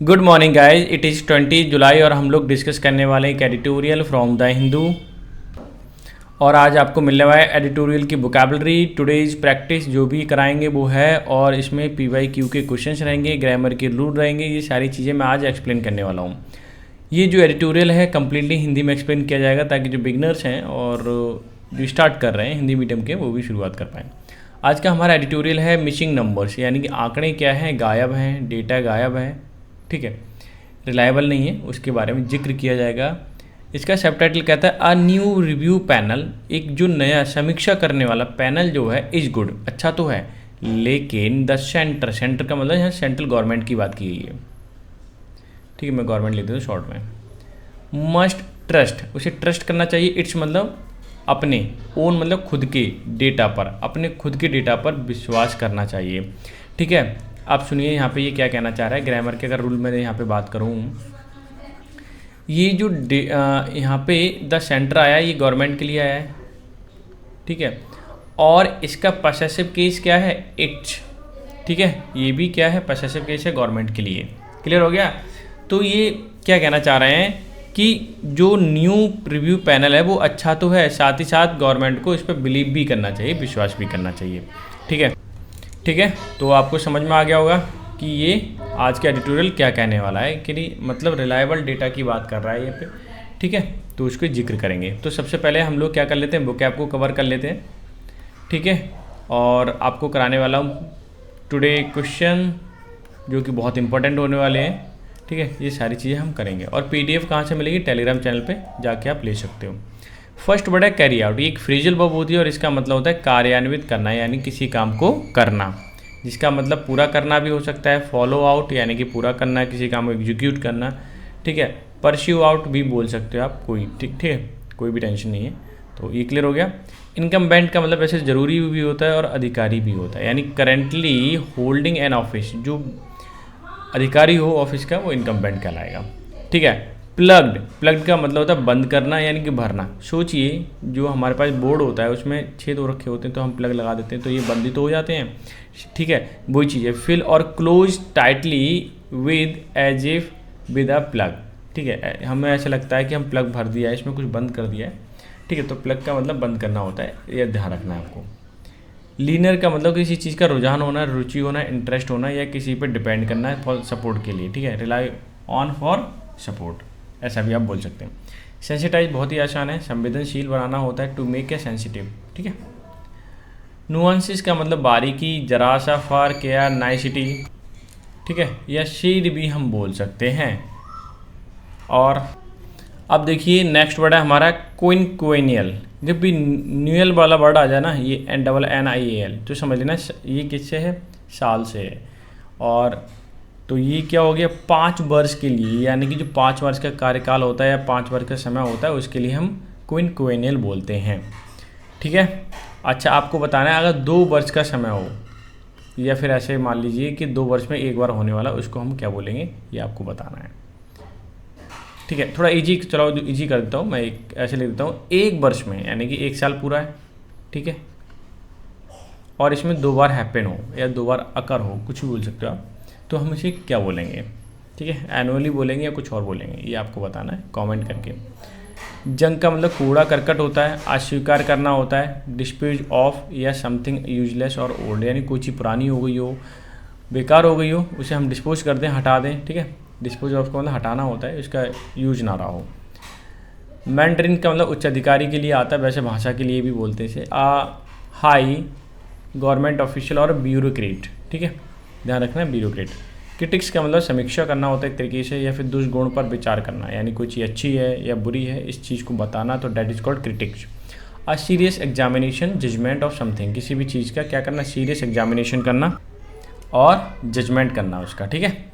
Good morning guys, it is 20 जुलाई और हम लोग डिस्कस करने वाले हैं एक एडिटोरियल फ्रॉम द हिंदू। और आज आपको मिलने वाला है एडिटोरियल की वोकैबुलरी। टुडेज प्रैक्टिस जो भी कराएंगे वो है, और इसमें PYQ के क्वेश्चंस रहेंगे, ग्रामर के रूल रहेंगे। ये सारी चीज़ें मैं आज एक्सप्लेन करने वाला हूँ। ये जो एडिटोरियल है कम्प्लीटली हिंदी में एक्सप्लेन किया जाएगा ताकि जो बिगनर्स हैं और जो स्टार्ट कर रहे हैं हिंदी मीडियम के वो भी शुरुआत कर पाएँ। आज का हमारा एडिटोरियल है मिसिंग नंबर्स, यानी कि आंकड़े क्या हैं, गायब हैं, डेटा गायब है, ठीक है, रिलायबल नहीं है, उसके बारे में जिक्र किया जाएगा। इसका सबटाइटल कहता है अ न्यू रिव्यू पैनल, एक जो नया समीक्षा करने वाला पैनल जो है इज गुड, अच्छा तो है, लेकिन द सेंटर का मतलब यहाँ सेंट्रल गवर्नमेंट की बात की गई है, ठीक है, मैं गवर्नमेंट लिख देता हूँ शॉर्ट में। मस्ट ट्रस्ट, उसे ट्रस्ट करना चाहिए। इट्स मतलब अपने, ओन मतलब खुद के डेटा पर, अपने खुद के डेटा पर विश्वास करना चाहिए, ठीक है। आप सुनिए यहाँ पे ये क्या कहना चाह रहा है। ग्रामर के अगर रूल में यहाँ पे बात करूँ, ये जो यहाँ पे द सेंटर आया है ये गवर्नमेंट के लिए आया है, ठीक है, और इसका पसेसिव केस क्या है, इट्स, ठीक है, ये भी क्या है, पसेसिव केस है गवर्नमेंट के लिए। क्लियर हो गया। तो ये क्या कहना चाह रहे हैं कि जो न्यू रिव्यू पैनल है वो अच्छा तो है, साथ ही साथ गवर्नमेंट को इस पर बिलीव भी करना चाहिए, विश्वास भी करना चाहिए, ठीक है, ठीक है। तो आपको समझ में आ गया होगा कि ये आज का एडिटोरियल क्या कहने वाला है, कि मतलब रिलायबल डेटा की बात कर रहा है ये पे, ठीक है। तो उसको जिक्र करेंगे। तो सबसे पहले हम लोग क्या कर लेते हैं, वोकैब को कवर कर लेते हैं, ठीक है। और आपको कराने वाला हूँ टुडे क्वेश्चन जो कि बहुत इंपॉर्टेंट होने वाले हैं, ठीक है। ये सारी चीज़ें हम करेंगे। और PDF कहाँ से मिलेगी, टेलीग्राम चैनल पे जाके आप ले सकते हो। फर्स्ट वर्ड है कैरी आउट, ये एक फ्रेजल वर्ब होती है और इसका मतलब होता है कार्यान्वित करना, यानी किसी काम को करना, जिसका मतलब पूरा करना भी हो सकता है, फॉलो आउट यानी कि पूरा करना, किसी काम को एग्जीक्यूट करना, ठीक है, परस्यू आउट भी बोल सकते हो आप, कोई ठीक है, कोई भी टेंशन नहीं है। तो ये क्लियर हो गया। इनकम्बेंट का मतलब वैसे ज़रूरी भी होता है और अधिकारी भी होता है, यानी करेंटली होल्डिंग एन ऑफिस, जो अधिकारी हो ऑफिस का वो इनकम्बेंट कहलाएगा, ठीक है। प्लग्ड का मतलब होता है बंद करना, यानी कि भरना। सोचिए जो हमारे पास बोर्ड होता है उसमें छेद हो रखे होते हैं तो हम प्लग लगा देते हैं तो ये बंद तो हो जाते हैं, ठीक है, वही चीज़ है। फिल और close tightly with as if with a plug, ठीक है, हमें ऐसा लगता है कि हम प्लग भर दिया है, इसमें कुछ बंद कर दिया है, ठीक है। तो प्लग का मतलब बंद करना होता है, यह ध्यान रखना है आपको। लीनर का मतलब किसी चीज़ का रुझान होना, रुचि होना, इंटरेस्ट होना, या किसी पर डिपेंड करना है फॉर सपोर्ट के लिए, ठीक है, रिलाई ऑन फॉर सपोर्ट, ऐसा भी आप बोल सकते हैं। सेंसिटाइज बहुत ही आसान है, संवेदनशील बनाना होता है, टू मेक ए सेंसिटिव, ठीक है। नुआंसेस का मतलब बारीकी, जरा सा फर्क या नाइसिटी, ठीक है, या शेड भी हम बोल सकते हैं। और अब देखिए नेक्स्ट वर्ड है हमारा क्विनक्वेनियल। जब भी न्यूअल वाला वर्ड आ जाए ना, ये NNIAL, तो समझ लेना ये किससे है, साल से है। और तो ये क्या हो गया, 5 वर्ष के लिए, यानी कि जो 5 वर्ष का कार्यकाल होता है या 5 वर्ष का समय होता है उसके लिए हम क्विनक्वेनियल बोलते हैं, ठीक है। अच्छा, आपको बताना है अगर 2 वर्ष का समय हो, या फिर ऐसे मान लीजिए कि 2 वर्ष में एक बार होने वाला, उसको हम क्या बोलेंगे, ये आपको बताना है, ठीक है। थोड़ा इजी, चलो इजी कर देता हूँ मैं, एक ऐसे लिख देता हूँ, 1 वर्ष में यानी कि 1 साल पूरा है, ठीक है, और इसमें 2 बार हैपन हो या 2 बार अकर हो, कुछ भी बोल सकते हो आप, तो हम इसे क्या बोलेंगे, ठीक है, एनुअली बोलेंगे या कुछ और बोलेंगे, ये आपको बताना है कमेंट करके। जंक का मतलब कूड़ा करकट होता है, अस्वीकार करना होता है, डिस्पोज ऑफ या समथिंग यूजलेस और ओल्ड, यानी कोई चीज़ पुरानी हो गई हो, बेकार हो गई हो, उसे हम डिस्पोज कर दें, हटा दें, ठीक है। डिस्पोज ऑफ का मतलब हटाना होता है, इसका यूज ना रहा हो। मैंड्रिन का मतलब उच्च अधिकारी के लिए आता है, वैसे भाषा के लिए भी बोलते हैं इसे, हाई गवर्नमेंट ऑफिशियल और ब्यूरोक्रेट, ठीक है, ध्यान रखना है ब्यूरोक्रेट। क्रिटिक्स का मतलब समीक्षा करना होता है एक तरीके से, या फिर दुष्गुण पर विचार करना, यानी कोई चीज़ अच्छी है या बुरी है इस चीज़ को बताना, तो that is called critics. A serious examination judgement of something, किसी भी चीज़ का क्या करना, सीरियस एग्जामिनेशन करना और जजमेंट करना उसका, ठीक है।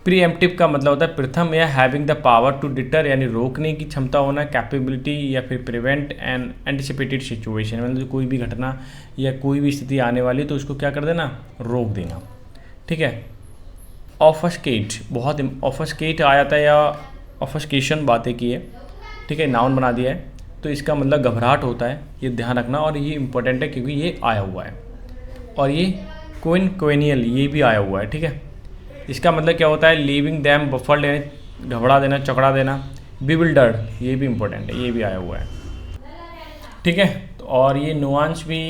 प्रीएम्प्टिव का मतलब होता है प्रथम या having the power to deter, यानी रोकने की क्षमता होना, कैपेबिलिटी, या फिर प्रिवेंट एन एंटिसिपेटेड सिचुएशन, मतलब कोई भी घटना या कोई भी स्थिति आने वाली तो उसको क्या कर देना, रोक देना, ठीक है। ऑफस्केट, बहुत ऑफस्केट आ जाता है या ऑफस्केशन बातें की है, ठीक है, नाउन बना दिया है, तो इसका मतलब घबराहट होता है, ये ध्यान रखना। और ये इंपॉर्टेंट है क्योंकि ये आया हुआ है, और ये क्विनक्वेनियल ये भी आया हुआ है, ठीक है। इसका मतलब क्या होता है, लीविंग दैम बफल्ड यानी घबरा देना, चकड़ा देना, बिविल्डर्ड, ये भी इंपॉर्टेंट है, ये भी आया हुआ है, ठीक है। तो और ये नुआंस भी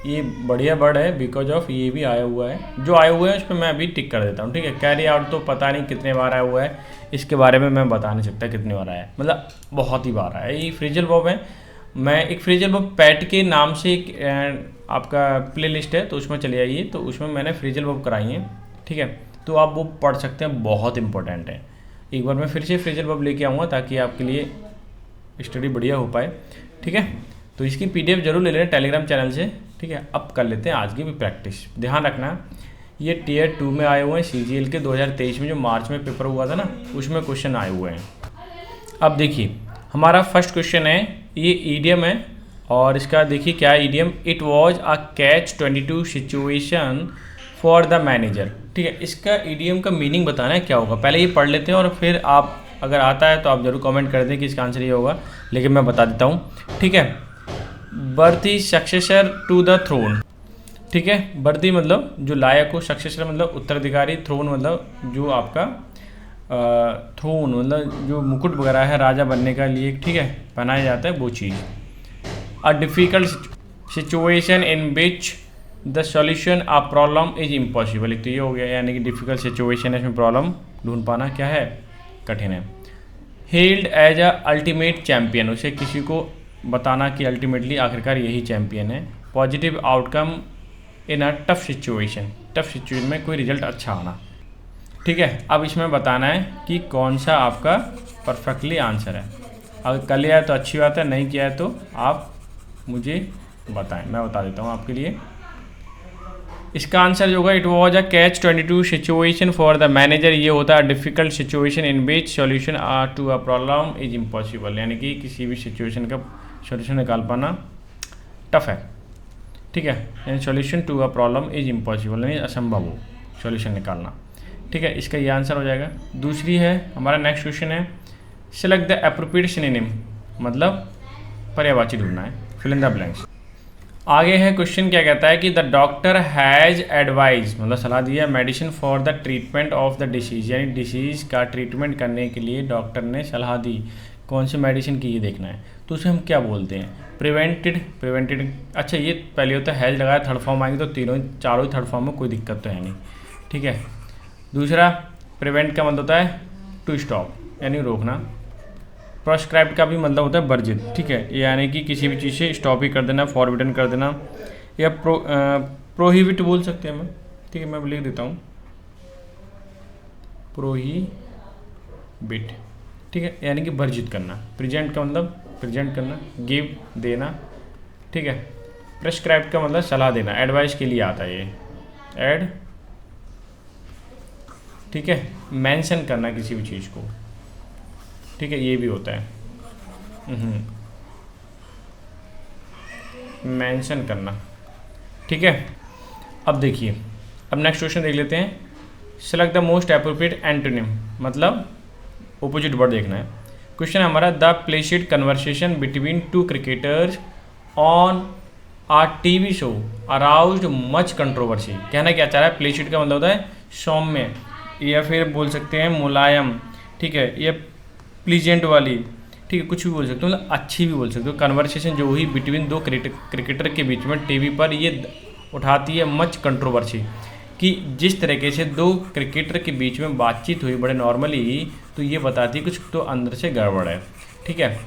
ये बढ़िया वर्ड है बिकॉज ऑफ, ये भी आया हुआ है, जो आया हुआ है उस पर मैं अभी टिक कर देता हूँ, ठीक है। कैरी आउट तो पता नहीं कितने बार आया हुआ है, इसके बारे में मैं बता नहीं सकता कितने बार आया है, मतलब बहुत ही बार आया है। ये फ्रेजल वर्ब है, मैं एक फ्रेजल वर्ब पैट के नाम से एक आपका प्ले लिस्ट है, तो उसमें चले आइए, तो उसमें मैंने फ्रेजल वर्ब कराई हैं, ठीक है। तो आप वो पढ़ सकते हैं, बहुत इंपॉर्टेंट है। एक बार मैं फिर से फ्रेजल वर्ब लेके आऊँगा ताकि आपके लिए स्टडी बढ़िया हो पाए, ठीक है। तो इसकी PDF जरूर ले लेना टेलीग्राम चैनल से, ठीक है। अब कर लेते हैं आज की भी प्रैक्टिस। ध्यान रखना, ये टियर 2 में आए हुए हैं, CGL के 2023 में जो मार्च में पेपर हुआ था ना, उसमें क्वेश्चन आए हुए हैं। अब देखिए हमारा फर्स्ट क्वेश्चन है, ये ईडियम है, और इसका देखिए क्या है idiom, it was a catch-22 situation for the manager, ठीक है। इसका ईडियम का मीनिंग बताना है क्या होगा, पहले ये पढ़ लेते हैं और फिर आप अगर आता है तो आप जरूर कमेंट कर दें कि इसका आंसर ये होगा, लेकिन मैं बता देता हूँ, ठीक है। बर्थी सक्सेसर टू द थ्रोन, ठीक है। बर्थी मतलब जो लायक हो, सक्सेसर मतलब उत्तराधिकारी, थ्रोन मतलब जो आपका थ्रोन मतलब जो मुकुट वगैरह है राजा बनने का लिए, ठीक है, पहनाया जाता है वो चीज़। A difficult situation in which the solution a problem is impossible, एक तो ये हो गया, यानी कि डिफ़िकल्ट सिचुएशन है, इसमें प्रॉब्लम ढूंढ पाना क्या है, कठिन है। Held as a ultimate champion, उसे किसी को बताना कि अल्टीमेटली आखिरकार यही चैम्पियन है। Positive outcome in a tough situation, tough situation में कोई रिजल्ट अच्छा आना, ठीक है। अब इसमें बताना है कि कौन सा आपका परफेक्टली आंसर है। अगर कर लिया है तो अच्छी बात है, नहीं किया है तो आप मुझे बताएं, मैं बता देता हूँ आपके लिए। इसका आंसर जो होगा, it was a catch-22 situation for the manager, ये होता है difficult situation in which solution to a problem is impossible, यानी कि किसी भी सिचुएशन का सॉल्यूशन निकाल पाना टफ है, ठीक है। यानी solution to a problem is impossible, यानी असंभव हो सॉल्यूशन निकालना, ठीक है। इसका ये आंसर हो जाएगा। दूसरी है हमारा नेक्स्ट क्वेश्चन है, सेलेक्ट द एप्रोप्रिएट सिनोनिम, मतलब पर्यायवाची ढूंढना है, फिल इन द ब्लैंक्स। आगे है क्वेश्चन क्या कहता है कि द डॉक्टर हैज़ एडवाइज, मतलब सलाह दिया, medicine for the treatment of the disease, यानी डिसीज़ का ट्रीटमेंट करने के लिए डॉक्टर ने सलाह दी, कौन सी मेडिसिन की ये देखना है। तो उसे हम क्या बोलते हैं, प्रिवेंटेड, अच्छा ये पहले होता है हैज़ लगाया, थर्ड फॉर्म आएंगे तो तीनों चारों ही थर्ड फॉर्म में कोई दिक्कत तो है नहीं, ठीक है। दूसरा प्रिवेंट का मतलब होता है टू स्टॉप, यानी रोकना। प्रोस्क्राइब्ड का भी मतलब होता है वर्जित, ठीक है, यानी कि किसी भी चीज़ से स्टॉप ही कर देना, फॉरबिडन कर देना, या प्रोहिबिट बोल सकते हैं मैं, ठीक है, मैं लिख देता हूँ प्रोहिबिट, ठीक है, यानी कि वर्जित करना। प्रेजेंट का मतलब प्रेजेंट करना, गिव देना, ठीक है। प्रेस्क्राइब्ड का मतलब सलाह देना, एडवाइस के लिए आता है ये, एड, ठीक है, मेंशन करना किसी भी चीज़ को, ठीक है, ये भी होता है मेंशन करना, ठीक है। अब देखिए, अब नेक्स्ट क्वेश्चन देख लेते हैं, select the most appropriate antonym, मतलब ओपोजिट वर्ड देखना है। क्वेश्चन है हमारा, the placid conversation between two cricketers on a TV show aroused much controversy, कहना क्या चाह रहा है, प्लेसिड का मतलब होता है सौम्य, या फिर बोल सकते हैं मुलायम, ठीक है, या प्लीजेंट वाली, ठीक है, कुछ भी बोल सकते हो, मतलब अच्छी भी बोल सकते हो। कन्वर्सेशन जो हुई बिटवीन दो क्रिकेटर के बीच में टीवी पर, ये उठाती है मच कंट्रोवर्सी, कि जिस तरीके से दो क्रिकेटर के बीच में बातचीत हुई बड़े नॉर्मली, तो ये बताती है कुछ तो अंदर से गड़बड़ है, ठीक है।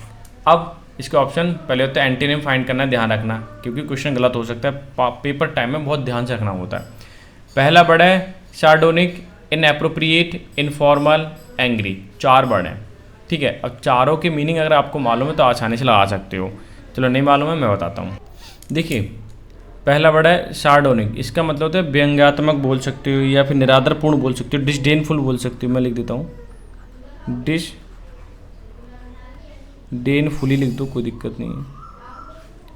अब इसका ऑप्शन पहले होता है एंटीनिम फाइंड करना, ध्यान रखना, क्योंकि क्वेश्चन गलत हो सकता है, पेपर टाइम में बहुत ध्यान से रखना होता है। पहला वर्ड है सार्डोनिक, इनएप्रोप्रिएट, इनफॉर्मल, एंग्री, 4 वर्ड हैं, ठीक है। अब चारों के मीनिंग अगर आपको मालूम है तो आसानी से लगा सकते हो, चलो नहीं मालूम है मैं बताता हूँ। देखिए पहला वर्ड है सार्डोनिक, इसका मतलब होता है व्यंग्यात्मक बोल सकते हो, या फिर निरादरपूर्ण बोल सकते हो, डिसडेनफुल बोल सकते हो, मैं लिख देता हूँ डिसडेनफुली लिख दो, कोई दिक्कत नहीं है,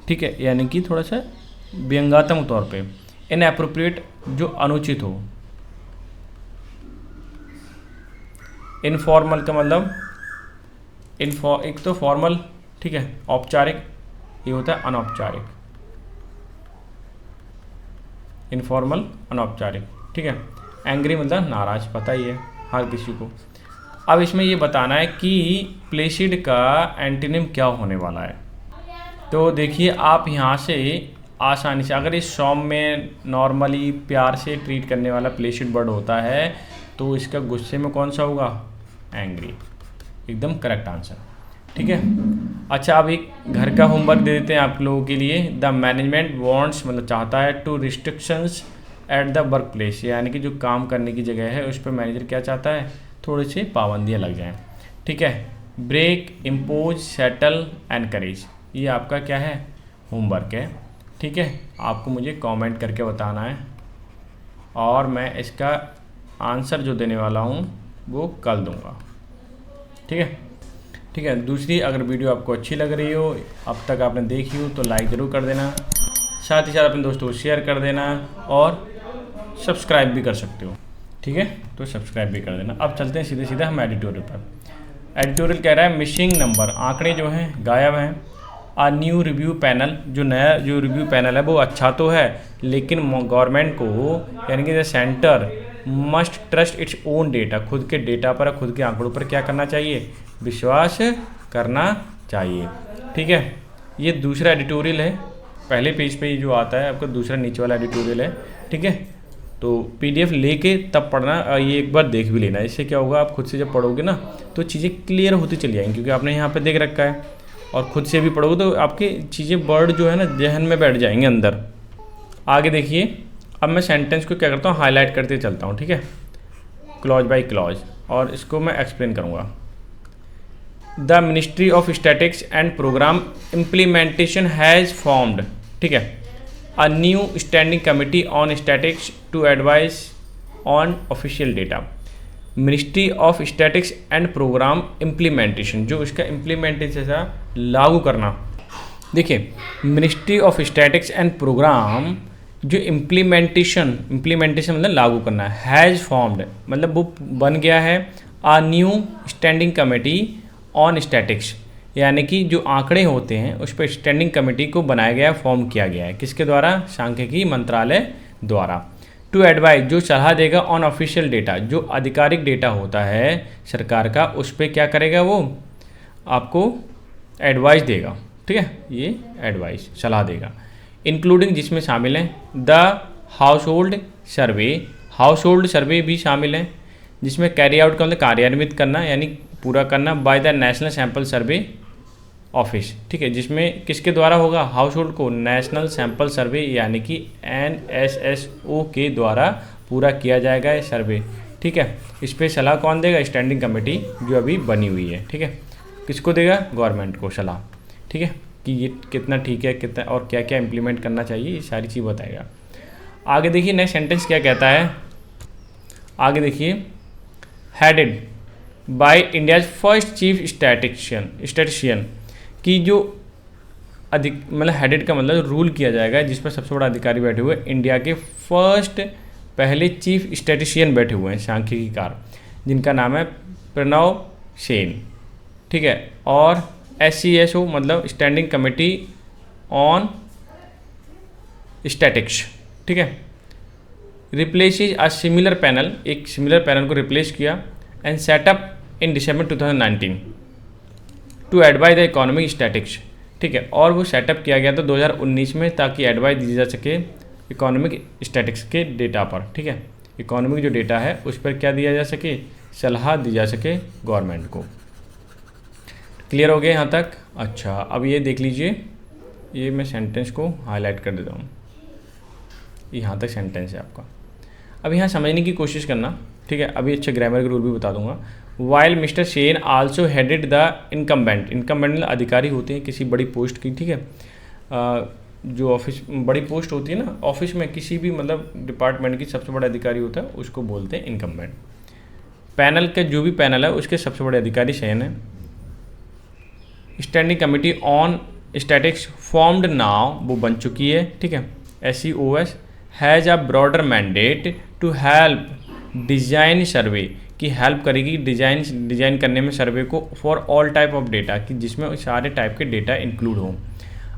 ठीक है, यानी कि थोड़ा सा व्यंग्यात्मक तौर पे। इनएप्रोप्रिएट जो अनुचित हो। इनफॉर्मल का मतलब एक तो फॉर्मल, ठीक है, औपचारिक, ये होता है अनौपचारिक, इनफॉर्मल अनौपचारिक, ठीक है। एंग्री मतलब नाराज़, पता ही है हर किसी को। अब इसमें ये बताना है कि प्लेसिड का एंटीनिम क्या होने वाला है। तो देखिए आप यहाँ से आसानी से, अगर इस सॉन्ग में नॉर्मली प्यार से ट्रीट करने वाला प्लेसिड वर्ड होता है तो इसका गुस्से में कौन सा होगा, एंग्री, एकदम करेक्ट आंसर। ठीक है। अच्छा, अब एक घर का होमवर्क दे देते हैं आप लोगों के लिए। द मैनेजमेंट वांट्स मतलब चाहता है to restrictions at the workplace, यानी कि जो काम करने की जगह है उस पर मैनेजर क्या चाहता है, थोड़ी सी पाबंदियाँ लग जाएं। ठीक है। ब्रेक, इम्पोज, सेटल, एनकरेज, ये आपका क्या है, होमवर्क है। ठीक है। आपको मुझे कमेंट करके बताना है और मैं इसका आंसर जो देने वाला हूँ वो कल दूँगा। ठीक है। ठीक है। दूसरी, अगर वीडियो आपको अच्छी लग रही हो, अब तक आपने देखी हो, तो लाइक ज़रूर कर देना, साथ ही साथ अपने दोस्तों को शेयर कर देना और सब्सक्राइब भी कर सकते हो। ठीक है, तो सब्सक्राइब भी कर देना। अब चलते हैं सीधे सीधे हम एडिटोरियल पर। एडिटोरियल कह रहा है मिसिंग नंबर, आंकड़े जो हैं गायब हैं। आ न्यू रिव्यू पैनल, जो नया जो रिव्यू पैनल है वो अच्छा तो है, लेकिन गवर्नमेंट को यानी कि the centre must trust its own data, खुद के डेटा पर, खुद के आंकड़ों पर क्या करना चाहिए, विश्वास करना चाहिए। ठीक है। ये दूसरा एडिटोरियल है, पहले पेज पे ये जो आता है आपका दूसरा नीचे वाला एडिटोरियल है। ठीक है। तो पीडीएफ लेके तब पढ़ना, ये एक बार देख भी लेना। इससे क्या होगा, आप खुद से जब पढ़ोगे ना तो चीज़ें क्लियर होती चली जाएंगी, क्योंकि आपने यहाँ पे देख रखा है और खुद से भी पढ़ोगे तो आपकी चीज़ें वर्ड जो है ना जहन में बैठ जाएंगे अंदर। आगे देखिए, अब मैं सेंटेंस को क्या करता हूँ, हाईलाइट करते चलता हूँ। ठीक है, क्लॉज बाय क्लॉज, और इसको मैं एक्सप्लेन करूँगा। The ministry of statics and programme implementation has formed, ठीक है, a new standing committee on statics to advise on official data. Ministry of statics and programme implementation, जो इसका इम्प्लीमेंटेशन लागू करना। देखिए, ministry of statics and programme जो implementation मतलब लागू करना है, हैज़ फॉर्म्ड मतलब वो बन गया है, a new standing committee on statistics, यानी कि जो आंकड़े होते हैं उस पर स्टैंडिंग कमेटी को बनाया गया, फॉर्म किया गया है। किसके द्वारा, सांख्यिकी मंत्रालय द्वारा। टू एडवाइज, जो सलाह देगा, ऑन ऑफिशियल डेटा, जो आधिकारिक डेटा होता है सरकार का, उस पर क्या करेगा, वो आपको एडवाइस देगा। ठीक है, ये एडवाइस सलाह देगा। इंक्लूडिंग, जिसमें शामिल हैं the household survey, household survey भी शामिल हैं, जिसमें कैरी आउट का मतलब कार्यान्वित करना यानी पूरा करना, by the national sample survey office. ठीक है, जिसमें किसके द्वारा होगा, हाउस होल्ड को नेशनल सैंपल सर्वे यानी कि NSSO के द्वारा पूरा किया जाएगा ये सर्वे। ठीक है, इस पर सलाह कौन देगा, स्टैंडिंग कमेटी जो अभी बनी हुई है। ठीक है, किसको देगा, गवर्नमेंट को सलाह। ठीक है, कि ये कितना ठीक है, कितना और क्या क्या इम्प्लीमेंट करना चाहिए, ये सारी चीज़ बताएगा। आगे देखिए नेक्स्ट सेंटेंस क्या कहता है, आगे देखिए, headed by India's first chief statistician, कि जो मतलब हेडेड का मतलब रूल किया जाएगा, जिस पर सबसे बड़ा अधिकारी बैठे हुए, इंडिया के फर्स्ट पहले चीफ स्टैटिस्टिशियन बैठे हुए हैं सांख्यिकीकार, जिनका नाम है प्रणव सेन। ठीक है, और SCSO मतलब स्टैंडिंग कमेटी ऑन स्टैटिक्स। ठीक है, रिप्लेसेज अ सिमिलर पैनल, एक सिमिलर पैनल को रिप्लेस किया, and set up in December 2019 to advise the economic statics. ठीक है, और वो सेटअप किया गया था 2019 में, ताकि एडवाइस दी जा सके इकोनॉमिक स्टैटिक्स के डेटा पर। ठीक है, इकोनॉमिक जो डेटा है उस पर क्या दिया जा सके, सलाह दी जा सके गवर्नमेंट को। क्लियर हो गया यहाँ तक। अच्छा, अब ये देख लीजिए, ये मैं सेंटेंस को हाईलाइट कर देता हूँ, यहाँ तक सेंटेंस है आपका। अब यहाँ समझने की कोशिश करना। ठीक है, अभी अच्छे ग्रामर के रूल भी बता दूंगा। While mister Sen also headed the incumbent अधिकारी होते हैं किसी बड़ी पोस्ट की। ठीक है, जो ऑफिस बड़ी पोस्ट होती है ना ऑफिस में, किसी भी मतलब डिपार्टमेंट की सबसे बड़ा अधिकारी होता है, उसको बोलते हैं इनकम्बेंट। पैनल के जो भी पैनल है उसके सबसे बड़े अधिकारी सेन है। Standing committee on statistics formed now, वो बन चुकी है। ठीक है, SCOS has a broader mandate to help design survey, की हेल्प करेगी डिज़ाइन करने में सर्वे को, for all type of data, कि जिसमें सारे टाइप के डेटा इंक्लूड हों।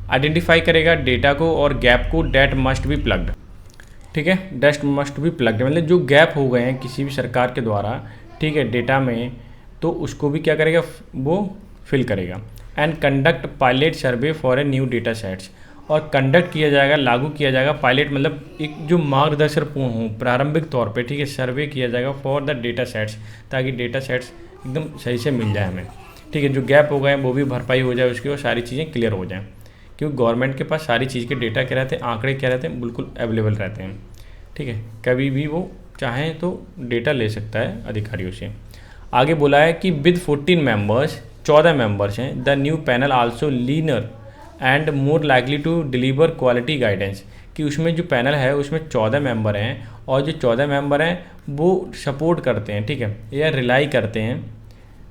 आइडेंटिफाई करेगा डेटा को और गैप को, डेट मस्ट बी प्लग्ड। ठीक है, डस्ट मस्ट बी प्लग्ड, मतलब जो गैप हो गए हैं किसी भी सरकार के द्वारा, ठीक है, डेटा में, तो उसको भी क्या करेगा, वो फिल करेगा। And conduct pilot survey for a new data sets, और कंडक्ट किया जाएगा, लागू किया जाएगा, पायलट मतलब एक जो मार्गदर्शनपूर्ण हो प्रारंभिक तौर पे, ठीक है, सर्वे किया जाएगा फॉर द डेटा सेट्स, ताकि डेटा सेट्स एकदम सही से मिल जाए हमें, ठीक है, जो गैप हो गए हैं वो भी भरपाई हो जाए उसकी, और सारी चीज़ें क्लियर हो जाएँ, क्योंकि गवर्नमेंट के पास सारी चीज़ के डेटा क्या रहते हैं, आंकड़े क्या रहते हैं, बिल्कुल अवेलेबल रहते हैं, ठीक है, कभी भी वो चाहें तो डेटा ले सकता है अधिकारियों से। आगे बोला है कि विद 14 मेंबर्स, 14 मेंबर्स हैं, the new panel also leaner and more likely to deliver quality guidance, कि उसमें जो पैनल है उसमें 14 मेंबर हैं, और जो 14 मेंबर हैं वो सपोर्ट करते हैं, ठीक है, या रिलाई करते हैं,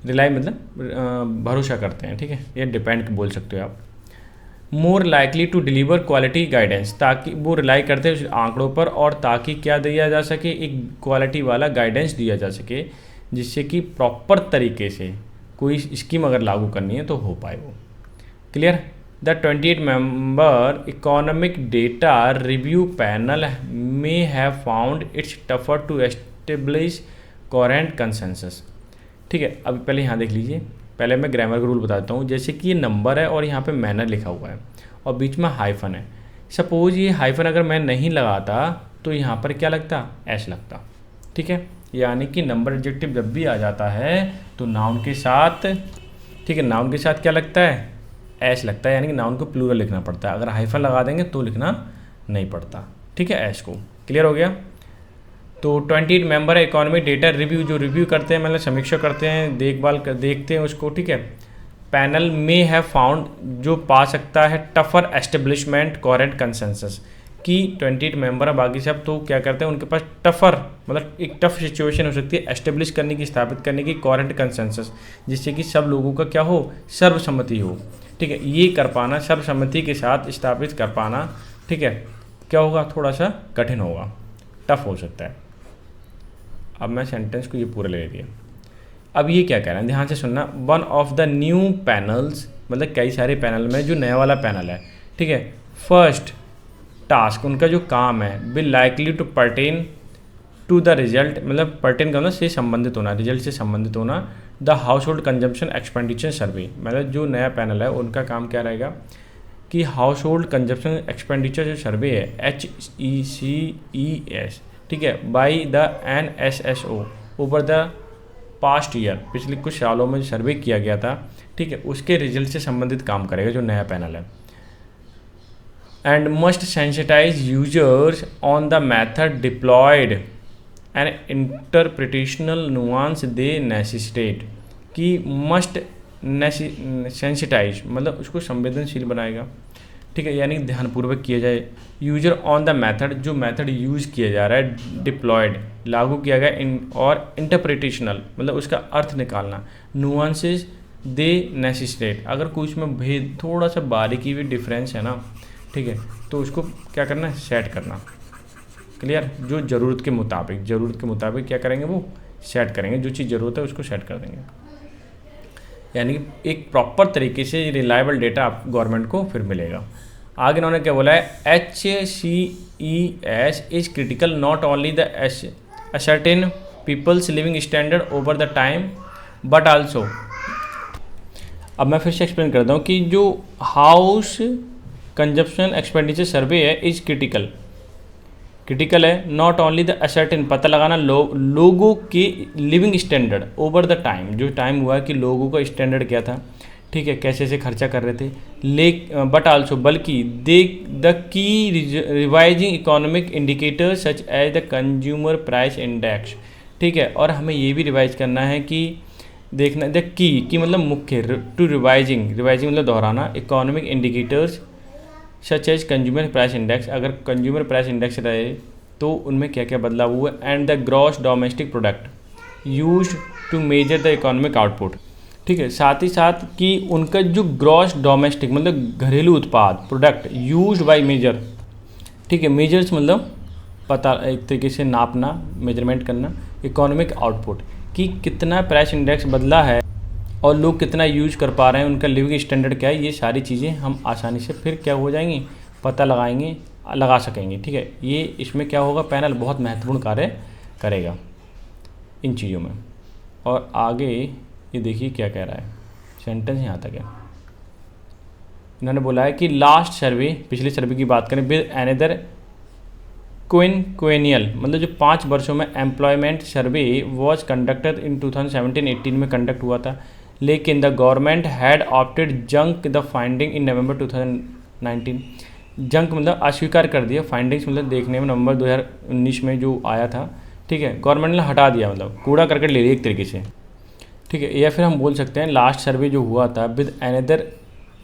रिलाई मतलब भरोसा करते हैं, ठीक है, या डिपेंड बोल सकते हो आप, more likely to deliver quality guidance, ताकि वो रिलाई करते हैं उस आंकड़ों पर, और ताकि क्या दिया जा सके, एक क्वालिटी वाला गाइडेंस दिया जा सके, जिससे कि प्रॉपर तरीके से कोई स्कीम अगर लागू करनी है तो हो पाए वो। Clear. The 28 member economic data review panel may have found its tougher to establish coherent consensus. ठीक है, अभी पहले यहाँ देख लीजिए, पहले मैं ग्रामर का रूल बताता हूँ। जैसे कि ये नंबर है और यहाँ पे मैनर लिखा हुआ है और बीच में हाइफन है। सपोज ये हाइफन अगर मैं नहीं लगाता तो यहाँ पर क्या लगता, एस लगता। ठीक है, यानी कि नंबर एडजेक्टिव जब भी आ जाता है तो नाउन के साथ, ठीक है, नाउन के साथ क्या लगता है, एस लगता है, यानी कि नाउन को प्लूरल लिखना पड़ता है। अगर हाइफन लगा देंगे तो लिखना नहीं पड़ता। ठीक है, एस को। क्लियर हो गया। तो 28 मेंबर इकोनॉमिक डेटा रिव्यू, जो रिव्यू करते हैं मतलब समीक्षा करते हैं, देखभाल कर देखते हैं उसको। ठीक है, पैनल में हैव फाउंड, जो पा सकता है टफर एस्टेब्लिशमेंट कोहेरेंट कंसेंसस, कि 28 मेंबर है, बाकी सब तो क्या करते हैं, उनके पास टफर मतलब एक टफ सिचुएशन हो सकती है एस्टेब्लिश करने की, स्थापित करने की कोहेरेंट कंसेंसस, जिससे कि सब लोगों का क्या हो, सर्वसम्मति हो। ठीक है, ये कर पाना, सर्वसम्मति के साथ स्थापित कर पाना, ठीक है, क्या होगा, थोड़ा सा कठिन होगा, टफ हो सकता है। अब मैं सेंटेंस को ये पूरा ले लिया। अब ये क्या कह रहे हैं, ध्यान से सुनना। One of the new panels, मतलब कई सारे पैनल में जो नया वाला पैनल है, ठीक है, फर्स्ट टास्क, उनका जो काम है, will likely to pertain to the result, मतलब पर्टेन का मतलब से संबंधित होना, रिजल्ट से संबंधित होना, the household consumption expenditure survey, मतलब जो नया पैनल है उनका काम क्या रहेगा कि हाउस होल्ड कंजम्पशन एक्सपेंडिचर जो सर्वे है HECES, ठीक है, by the NSSO over the past year, पिछले कुछ सालों में जो सर्वे किया गया था, ठीक है, उसके रिजल्ट से संबंधित काम करेगा जो नया पैनल है। And must sensitise users on the method deployed and interpretational nuance they necessitate, कि मस्ट सेंसिटाइज मतलब उसको संवेदनशील बनाएगा। ठीक है, यानी ध्यानपूर्वक किया जाए। यूजर ऑन द मेथड, जो मेथड यूज़ किया जा रहा है, डिप्लॉयड लागू किया गया, और इंटरप्रिटेशनल मतलब उसका अर्थ निकालना, नुआंसेस दे नेसेसिटेट, अगर कोई उसमें भेद थोड़ा सा बारीकी भी डिफरेंस है ना, ठीक है, तो उसको क्या करना है, सेट करना। क्लियर, जो ज़रूरत के मुताबिक क्या करेंगे, वो सेट करेंगे, जो चीज़ ज़रूरत है उसको सेट कर देंगे, यानी कि एक प्रॉपर तरीके से रिलायबल डेटा आप गवर्नमेंट को फिर मिलेगा। आगे इन्होंने क्या बोला है, HCES is critical not only the ascertain people's living standard over the time but also. अब मैं फिर से एक्सप्लेन करता हूँ कि जो हाउस कंजप्शन एक्सपेंडिचर सर्वे है इज क्रिटिकल है, नॉट ओनली द असर्टेन, पता लगाना लोगों के living standard over the time, जो टाइम हुआ कि लोगों का स्टैंडर्ड क्या था, ठीक है, कैसे से खर्चा कर रहे थे, बट आल्सो बल्कि they the key revising economic indicators such as the consumer price index. ठीक है, और हमें ये भी रिवाइज करना है कि देखना द की मतलब मुख्य, टू रिवाइजिंग मतलब दोहराना, economic indicators such as consumer price index, अगर कंज्यूमर प्राइस इंडेक्स रहे तो उनमें क्या क्या बदलाव हुआ, and the gross domestic product used to measure the economic output. ठीक है, साथ ही साथ कि उनका जो ग्रॉस डोमेस्टिक मतलब घरेलू उत्पाद प्रोडक्ट यूज्ड बाय मेजर, ठीक है, मेजर्स मतलब पता, एक तरीके से नापना, मेजरमेंट करना, इकोनॉमिक आउटपुट, कि कितना प्राइस इंडेक्स बदला है और लोग कितना यूज कर पा रहे हैं, उनका लिविंग स्टैंडर्ड क्या है, ये सारी चीज़ें हम आसानी से फिर क्या हो जाएंगी, पता लगाएंगे लगा सकेंगे। ठीक है, ये इसमें क्या होगा, पैनल बहुत महत्वपूर्ण कार्य करेगा इन चीज़ों में। और आगे ये देखिए क्या कह रहा है, सेंटेंस यहाँ तक है। इन्होंने बोला है कि लास्ट सर्वे, पिछले सर्वे की बात करें, विद अनदर क्वेनियल मतलब जो 5 वर्षों में employment survey was conducted in 2017-18 में कंडक्ट हुआ था, लेकिन the government had opted junk the finding in November 2019। Junk मतलब अस्वीकार कर दिया, फाइंडिंग्स मतलब देखने में नवंबर 2019 में जो आया था, ठीक है, गवर्नमेंट ने हटा दिया, मतलब कूड़ा करकट ले लिया एक तरीके से। ठीक है, या फिर हम बोल सकते हैं लास्ट सर्वे जो हुआ था विद अनदर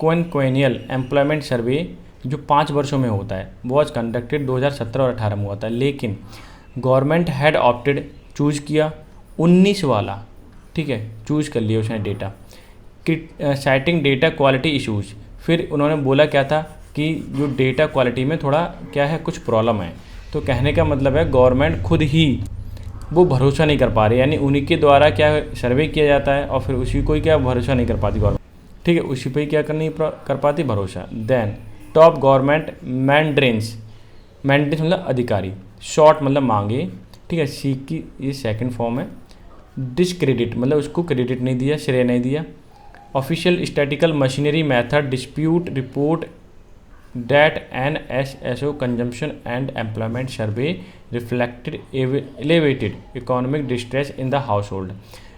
क्वेनियल एम्प्लॉयमेंट सर्वे जो 5 वर्षों में होता है, वॉज कंडक्टेड 2017 और 18 में हुआ था, लेकिन गवर्नमेंट हैड ऑप्टेड चूज़ किया 19 वाला, ठीक है, चूज़ कर लिया उसने data, citing data quality issues. फिर उन्होंने बोला क्या था कि जो डेटा क्वालिटी में थोड़ा क्या है, कुछ प्रॉब्लम है। तो कहने का मतलब है गवर्नमेंट खुद ही वो भरोसा नहीं कर पा रही, यानी उन्हीं के द्वारा क्या सर्वे किया जाता है और फिर उसी को ही क्या भरोसा नहीं कर पाती गवर्नमेंट। ठीक है, उसी पे ही क्या करनी कर पाती, भरोसा। देन टॉप गवर्नमेंट मैंड्रेंस मतलब अधिकारी, शॉर्ट मतलब मांगे, ठीक है, सी की ये सेकंड फॉर्म है। डिसक्रेडिट मतलब उसको क्रेडिट नहीं दिया, श्रेय नहीं दिया। Official statistical machinery method dispute report that NSSO consumption and employment survey reflected elevated economic distress in the household।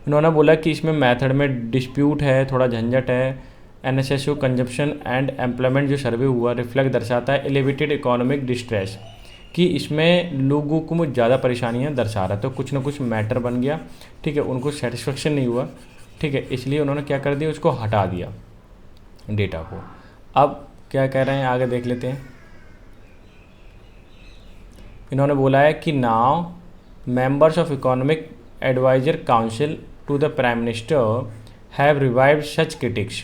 इन्होंने बोला कि इसमें मेथड में डिस्प्यूट है, थोड़ा झंझट है। NSSO कंजम्पशन एंड एम्प्लॉयमेंट जो सर्वे हुआ रिफ्लेक्ट दर्शाता है एलिवेटेड इकोनॉमिक डिस्ट्रेस, कि इसमें लोगों को ज़्यादा परेशानियां दर्शा रहा है। तो कुछ ना कुछ मैटर बन गया, ठीक है, उनको सेटिस्फेक्शन नहीं हुआ, ठीक है, इसलिए उन्होंने क्या कर दिया, उसको हटा दिया डेटा को। अब क्या कह रहे हैं आगे देख लेते हैं। इन्होंने बोला है कि now members of economic advisor council to the prime minister have revived such critics,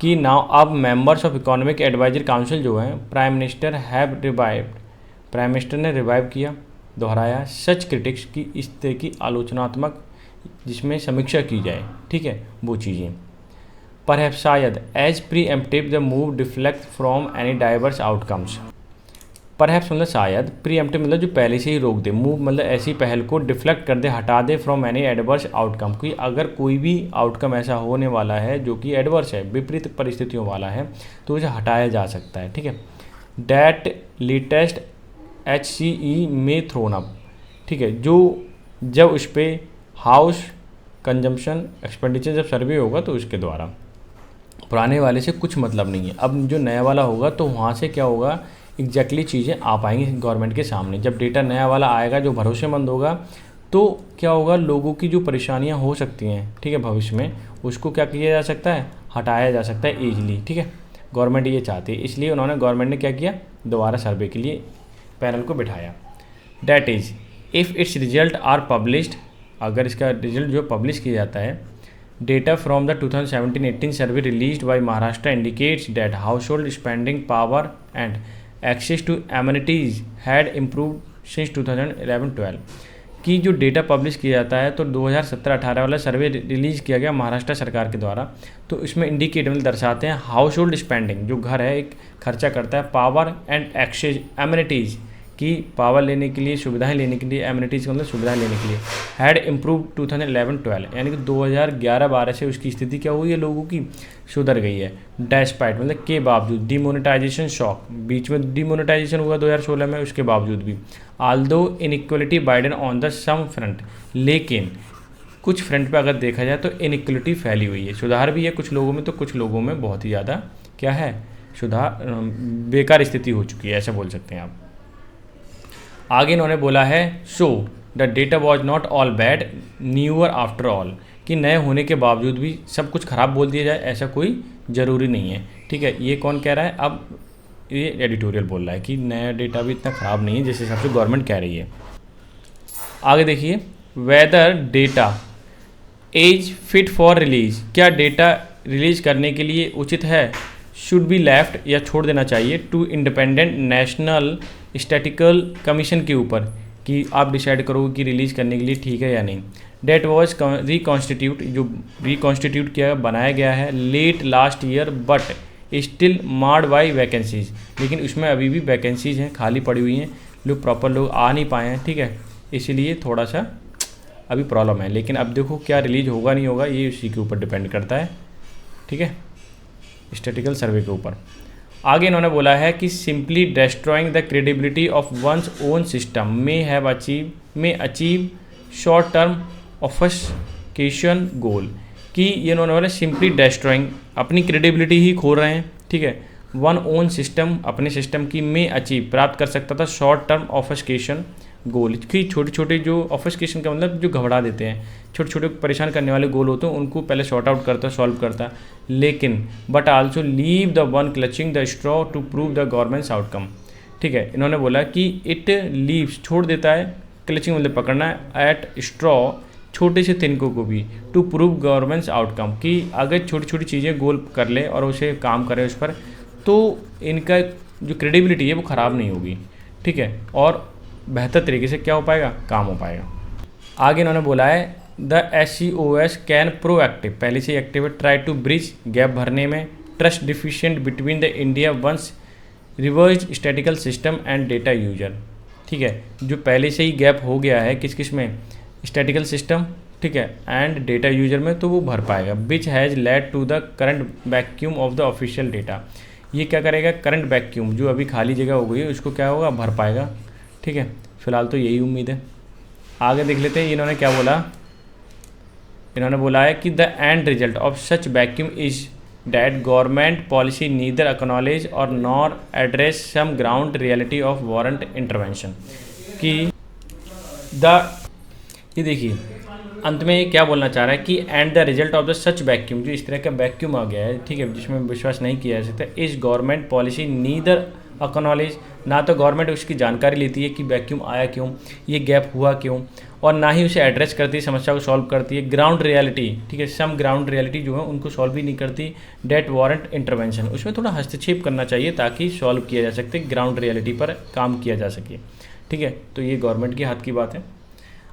कि नाउ अब members of economic advisor council जो है prime minister have revived, prime minister ने रिवाइव किया, दोहराया, सच क्रिटिक्स की इस तरह की आलोचनात्मक जिसमें समीक्षा की जाए, ठीक है, वो चीज़ें। परहैप्स शायद as preemptive the move deflect from any diverse outcomes. Perhaps मतलब शायद, प्रीएम्प्टिव मतलब जो पहले से ही रोक दे, मूव मतलब ऐसी पहल को डिफ्लेक्ट कर दे, हटा they from any adverse outcome, कि अगर कोई भी आउटकम ऐसा होने वाला है जो कि एडवर्स है, विपरीत परिस्थितियों वाला है, तो उसे हटाया जा सकता है, ठीक है। डैट लेटेस्ट HCE में थ्रोन अप, ठीक है, जो जब उस पर हाउस कंजम्पशन एक्सपेंडिचर जब सर्वे होगा तो उसके द्वारा, पुराने वाले से कुछ मतलब नहीं है। अब जो नया वाला होगा तो वहाँ से क्या होगा, एग्जैक्टली चीज़ें आ पाएंगी गवर्नमेंट के सामने। जब डेटा नया वाला आएगा जो भरोसेमंद होगा, तो क्या होगा, लोगों की जो परेशानियाँ हो सकती हैं, ठीक है, भविष्य में, उसको क्या किया जा सकता है, हटाया जा सकता है ईजिली, ठीक है। गवर्नमेंट ये चाहती है, इसलिए उन्होंने गवर्नमेंट ने क्या किया, दोबारा सर्वे के लिए पैनल को बिठाया। That is if its result are published, अगर इसका रिजल्ट जो पब्लिश किया जाता है, data from the 2017-18 survey released by Maharashtra indicates that household spending power and access to amenities had improved since 2011-12, कि जो डेटा पब्लिश किया जाता है, तो 2017-18 वाला सर्वे रिलीज़ किया गया महाराष्ट्र सरकार के द्वारा, तो इसमें इंडिकेट मतलब दर्शाते हैं हाउस होल्ड स्पेंडिंग, जो घर है एक खर्चा करता है, पावर एंड एक्सेस एमिनिटीज़, कि पावर लेने के लिए, सुविधाएं लेने के लिए, एमिनिटीज़ का मतलब सुविधाएं लेने के लिए, हैड इम्प्रूव 2011-12, यानी कि 2011-12 से उसकी स्थिति क्या हुई है, लोगों की सुधर गई है। डैस्पाइट मतलब के बावजूद, डिमोनेटाइजेशन शॉक, बीच में डिमोनेटाइजेशन हुआ 2016 में, उसके बावजूद भी, आल्दो इनइक्वलिटी बाइडन ऑन द सम फ्रंट, लेकिन कुछ फ्रंट पे अगर देखा जाए तो इनइक्वलिटी फैली हुई है, सुधार भी है कुछ लोगों में, तो कुछ लोगों में बहुत ही ज़्यादा क्या है, सुधार, बेकार स्थिति हो चुकी है, ऐसा बोल सकते हैं आप। आगे इन्होंने बोला है so the data was not all bad newer after all, कि नए होने के बावजूद भी सब कुछ ख़राब बोल दिया जाए, ऐसा कोई ज़रूरी नहीं है, ठीक है। ये कौन कह रहा है, अब ये एडिटोरियल बोल रहा है कि नया डेटा भी इतना ख़राब नहीं है जिस हिसाब से गवर्नमेंट कह रही है। आगे देखिए, whether data as fit for release, क्या डेटा रिलीज़ करने के लिए उचित है, शुड बी लेफ्ट या छोड़ देना चाहिए to independent national statical commission के ऊपर, कि आप डिसाइड करोगे कि रिलीज़ करने के लिए ठीक है या नहीं। डेट वॉज रिकॉन्स्टिट्यूट, जो रिकॉन्स्टिट्यूट किया बनाया गया है late last year, but still marred by vacancies, लेकिन उसमें अभी भी वैकेंसीज हैं, खाली पड़ी हुई हैं, लोग प्रॉपर लोग आ नहीं पाए हैं, ठीक है, इसीलिए थोड़ा सा अभी प्रॉब्लम है। लेकिन अब देखो क्या रिलीज होगा नहीं होगा ये उसी के ऊपर डिपेंड करता है, ठीक है, स्टैटिकल सर्वे के ऊपर। आगे इन्होंने बोला है कि simply destroying the credibility of one's own system में अचीव शॉर्ट टर्म ऑफस्केशन गोल, कि ये इन्होंने बोला सिंपली डिस्ट्रॉइंग, अपनी क्रेडिबिलिटी ही खो रहे हैं, ठीक है, वन ओन सिस्टम, अपने सिस्टम की में अचीव प्राप्त कर सकता था शॉर्ट टर्म ऑफस्केशन गोल, कि छोटे छोटे जो ऑफस्केशन का मतलब जो घबरा देते हैं, छोटे छोटे परेशान करने वाले गोल होते हैं उनको पहले सॉर्ट आउट करता, सॉल्व करता, लेकिन but also leave the one clutching the straw to prove the government's outcome, ठीक है, इन्होंने बोला कि इट लीव्स छोड़ देता है, क्लचिंग मतलब पकड़ना है, एट स्ट्रॉ छोटे से तिनकों को भी, टू प्रूव गवर्नमेंट्स आउटकम, कि अगर छोटी छोटी चीज़ें गोल कर ले और उसे काम करे उस पर, तो इनका जो क्रेडिबिलिटी है वो ख़राब नहीं होगी, ठीक है, और बेहतर तरीके से क्या हो पाएगा, काम हो पाएगा। आगे इन्होंने बोला है द SCOS कैन प्रोएक्टिव, पहले से एक्टिव है, ट्राई टू ब्रिज गैप भरने में, trust deficient between the India ones reverse statical system and data user, ठीक है, जो पहले से ही गैप हो गया है किस किस में, स्टैटिकल सिस्टम, ठीक है, एंड डेटा यूजर में, तो वो भर पाएगा। Which has led to the current vacuum of the official data, ये क्या करेगा, करंट वैक्यूम जो अभी खाली जगह हो गई है उसको क्या होगा, भर पाएगा, ठीक है, फिलहाल तो यही उम्मीद है। आगे देख लेते हैं इन्होंने क्या बोला, इन्होंने बोला है कि the end result of such vacuum is that government policy neither acknowledge और nor address some ground reality of warrant intervention, कि ये देखिए अंत में ये क्या बोलना चाह रहा है कि and the result of the such vacuum, जो इस तरह का वैक्यूम आ गया है, ठीक है, जिसमें विश्वास नहीं किया जा सकता, इस गवर्नमेंट पॉलिसी नीदर एक्नॉलेज, ना तो गवर्नमेंट उसकी जानकारी लेती है कि वैक्यूम आया क्यों, ये गैप हुआ क्यों, और ना ही उसे एड्रेस करती है, समस्या को सॉल्व करती है, ग्राउंड रियलिटी, ठीक है, सम ग्राउंड रियलिटी जो है उनको सॉल्व भी नहीं करती, डेट वारंट इंटरवेंशन, उसमें थोड़ा हस्तक्षेप करना चाहिए ताकि सॉल्व किया जा सके, ग्राउंड रियलिटी पर काम किया जा सके, ठीक है, तो ये गवर्नमेंट के हाथ की बात है।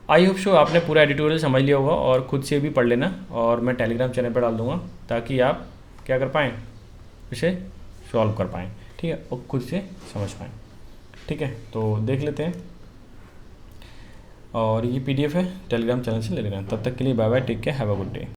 आई होप शो आपने पूरा एडिटोरियल समझ लिया होगा और ख़ुद से भी पढ़ लेना, और मैं टेलीग्राम चैनल पर डाल दूँगा ताकि आप क्या कर पाएँ, इसे सॉल्व कर पाएँ, ठीक है, और खुद से समझ पाएँ, ठीक है, तो देख लेते हैं, और ये PDF है, टेलीग्राम चैनल से ले लेना। तब तक के लिए bye bye, take care, have a good day.